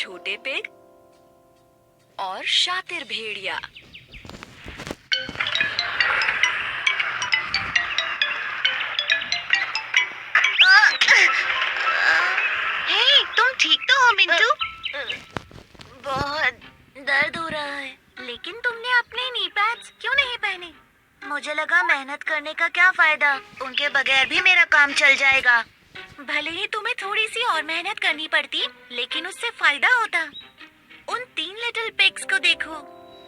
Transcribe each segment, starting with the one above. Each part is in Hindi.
छोटे पिग और शातिर भेड़िया। हे, तुम ठीक तो हो मिंटू? बहुत दर्द हो रहा है। लेकिन तुमने अपने नी पैड्स क्यों नहीं पहने? मुझे लगा मेहनत करने का क्या फायदा, उनके बगैर भी मेरा काम चल जाएगा। भले ही तुम्हें थोड़ी सी और मेहनत करनी पड़ती, लेकिन उससे फायदा होता। उन 3 लिटिल पिग्स को देखो।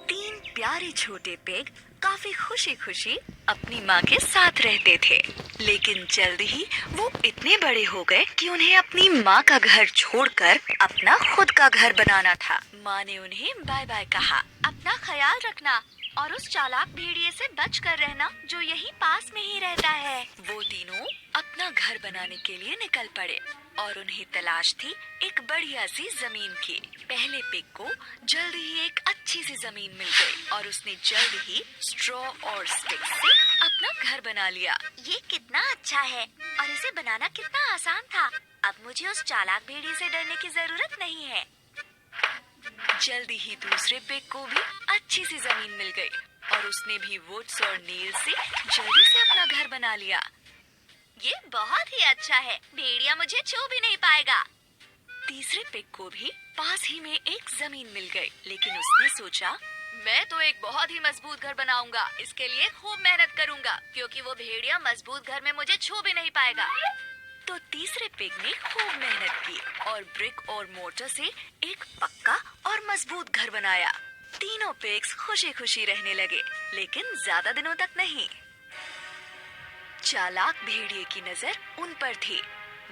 3 प्यारे छोटे पिग काफी खुशी खुशी अपनी माँ के साथ रहते थे, लेकिन जल्द ही वो इतने बड़े हो गए कि उन्हें अपनी माँ का घर छोड़कर अपना खुद का घर बनाना था। माँ ने उन्हें बाय बाय कहा। अपना ख्याल रखना और उस चालाक भेड़िए से बच कर रहना जो यहीं पास में ही रहता है। वो तीनों अपना घर बनाने के लिए निकल पड़े और उन्हें तलाश थी एक बढ़िया सी जमीन की। पहले पिग को जल्द ही एक अच्छी सी जमीन मिल गई और उसने जल्द ही स्ट्रॉ और स्टिक से अपना घर बना लिया। ये कितना अच्छा है और इसे बनाना कितना आसान था। अब मुझे उस चालाक भेड़िए से डरने की जरूरत नहीं है। जल्दी ही दूसरे पिग को भी अच्छी सी जमीन मिल गई और उसने भी वुड्स और नील से जल्दी से अपना घर बना लिया। ये बहुत ही अच्छा है, भेड़िया मुझे छू भी नहीं पाएगा। तीसरे पिग को भी पास ही में एक जमीन मिल गई, लेकिन उसने सोचा मैं तो एक बहुत ही मजबूत घर बनाऊंगा। इसके लिए खूब मेहनत करूंगा क्योंकि वो भेड़िया मजबूत घर में मुझे छू भी नहीं पाएगा। तो तीसरे पिग ने खूब मेहनत की और ब्रिक और मोटर से एक पक्का और मजबूत घर बनाया। तीनों पिग्स खुशी खुशी रहने लगे, लेकिन ज्यादा दिनों तक नहीं। चालाक भेड़िए की नजर उन पर थी।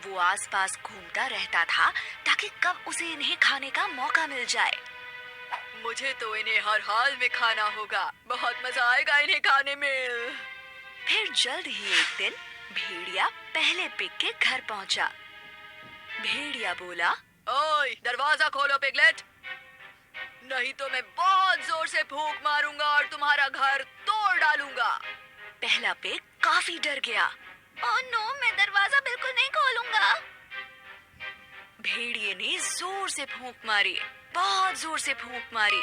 वो आसपास घूमता रहता था ताकि कब उसे इन्हें खाने का मौका मिल जाए। मुझे तो इन्हें हर हाल में खाना होगा, बहुत मजा आएगा इन्हें खाने में। फिर जल्द ही एक दिन भेड़िया पहले पिग के घर पहुंचा। भेड़िया बोला, ओए दरवाजा खोलो पिगलेट, नहीं तो मैं बहुत जोर से फूंक मारूंगा और तुम्हारा घर तोड़ डालूंगा। पहला पिग काफी डर गया। ओह नो, मैं दरवाजा बिल्कुल नहीं खोलूंगा। भेड़िए ने जोर से फूंक मारी, बहुत जोर से फूंक मारी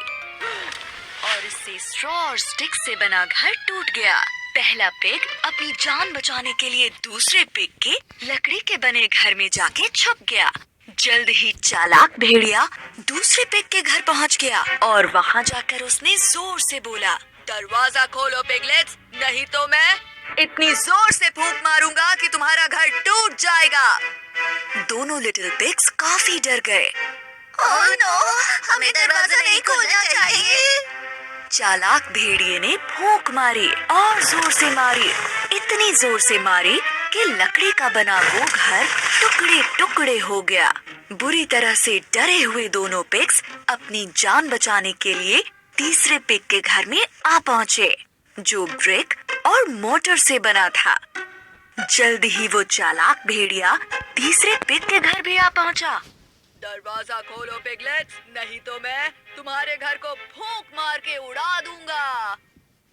और इससे स्ट्रॉ और स्टिक से बना घर टूट गया। पहला पिग अपनी जान बचाने के लिए दूसरे पिग के लकड़ी के बने घर में जाके छुप गया। जल्द ही चालाक भेड़िया दूसरे पिग के घर पहुंच गया और वहां जाकर उसने जोर से बोला, दरवाजा खोलो पिगलेट्स, नहीं तो मैं इतनी जोर से फूंक मारूंगा कि तुम्हारा घर टूट जाएगा। दोनों लिटिल पिग्स काफी डर गए। ओह नो, हमें दरवाजा नहीं खोलना चाहिए। चालाक भेड़िए ने फूंक मारी और जोर से मारी, इतनी जोर से मारी कि लकड़ी का बना वो घर टुकड़े टुकड़े हो गया। बुरी तरह से डरे हुए दोनों पिग्स अपनी जान बचाने के लिए तीसरे पिग के घर में आ पहुँचे, जो ब्रिक और मोटर से बना था। जल्द ही वो चालाक भेड़िया तीसरे पिग के घर भी आ पहुँचा। दरवाजा खोलो पिगलेट्स, नहीं तो मैं तुम्हारे घर को फूंक मार के उड़ा दूंगा।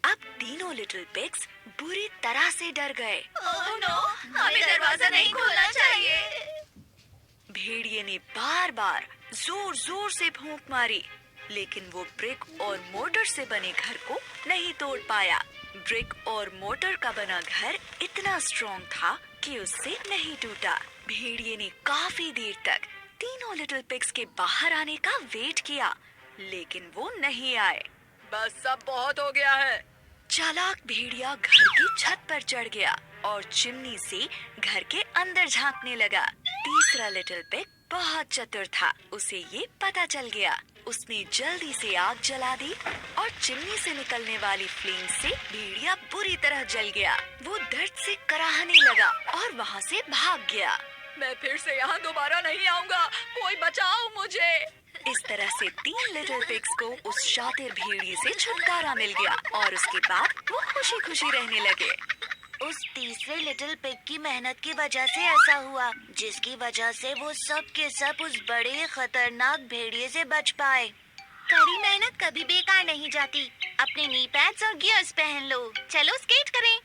अब तीनों लिटिल पिग्स बुरी तरह से डर गए। ओह नो, हमें दरवाजा नहीं खोलना चाहिए। भेड़िए ने बार बार जोर जोर से फूंक मारी, लेकिन वो ब्रिक और मोटर से बने घर को नहीं तोड़ पाया। ब्रिक और मोटर का बना घर इतना स्ट्रॉन्ग था कि उससे नहीं टूटा। भेड़िए ने काफी देर तक तीनों लिटिल पिग्स के बाहर आने का वेट किया, लेकिन वो नहीं आए। बस सब बहुत हो गया है। चालाक भेड़िया घर की छत पर चढ़ गया और चिमनी से घर के अंदर झांकने लगा। तीसरा लिटिल पिग बहुत चतुर था, उसे ये पता चल गया। उसने जल्दी से आग जला दी और चिमनी से निकलने वाली फ्लेम से भेड़िया बुरी तरह जल गया। वो दर्द से कराहने लगा और वहाँ से भाग गया। मैं फिर से यहाँ दोबारा नहीं आऊंगा, कोई बचाओ मुझे। इस तरह से 3 लिटिल पिग्स को उस शातिर भेड़िए से छुटकारा मिल गया और उसके बाद वो खुशी खुशी रहने लगे। उस तीसरे लिटिल पिग की मेहनत की वजह से ऐसा हुआ, जिसकी वजह से वो सब के सब उस बड़े खतरनाक भेड़िए से बच पाए। कड़ी मेहनत कभी बेकार नहीं जाती। अपने नी पैड्स और गियर्स पहन लो, चलो स्केट करें।